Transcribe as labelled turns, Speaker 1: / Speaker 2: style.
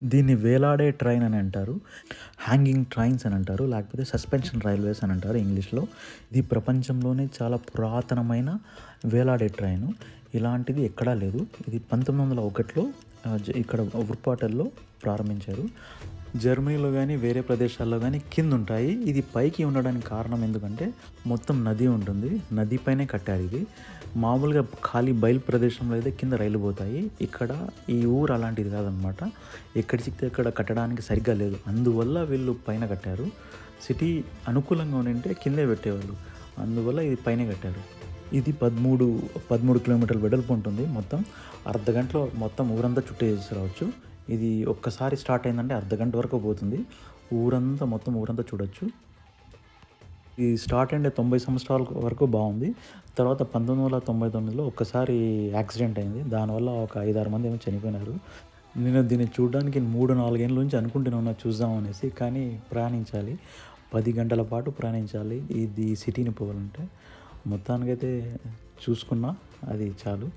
Speaker 1: దీన్ని వేలాడే ట్రైన్ అని అంటారు. హ్యాంగింగ్ ట్రైన్స్ అని అంటారు. లేకపోతే సస్పెన్షన్ రైల్వేస్ అని అంటారు ఇంగ్లీష్‌లో. ఇది ప్రపంచంలోనే చాలా పురాతనమైన వేలాడే ట్రైను. ఇలాంటిది ఎక్కడా లేదు. ఇది 1901లో ఇక్కడ ఉర్పాటల్లో ప్రారంభించారు. జర్మనీలో గానీ, వేరే ప్రదేశాల్లో గానీ కిందుంటాయి. ఇది పైకి ఉండడానికి కారణం ఎందుకంటే మొత్తం నది ఉంటుంది. నది పైనే కట్టారు ఇది. మామూలుగా ఖాళీ బయలు ప్రదేశంలో అయితే కింద రైలు పోతాయి. ఇక్కడ ఈ ఊరు అలాంటిది కాదనమాట. ఎక్కడ చిక్కితే అక్కడ కట్టడానికి సరిగ్గా లేదు. అందువల్ల వీళ్ళు పైన కట్టారు. సిటీ అనుకూలంగా ఉండింటే కిందే పెట్టేవాళ్ళు. అందువల్ల ఇది పైనే కట్టారు. ఇది 13 కిలోమీటర్ల వెడల్పు ఉంటుంది. మొత్తం అర్ధగంటలో మొత్తం ఊరంతా చుట్టేసి రావచ్చు. ఇది ఒక్కసారి స్టార్ట్ అయిందంటే అర్ధగంట వరకు పోతుంది. మొత్తం ఊరంతా చూడొచ్చు. ఇది స్టార్ట్ అంటే 90 సంవత్సరాల వరకు బాగుంది. తర్వాత 1999లో ఒక్కసారి యాక్సిడెంట్ అయింది. దానివల్ల ఒక 5-6 మంది ఏమో చనిపోయినారు. నేను దీన్ని చూడడానికి 3-4 ఏళ్ళ నుంచి అనుకుంటూనే ఉన్నా చూద్దామనేసి. కానీ ప్రయాణించాలి. 10 గంటల పాటు ప్రయాణించాలి ఇది సిటీని పోవాలంటే. మొత్తానికైతే చూసుకున్నా అది చాలు.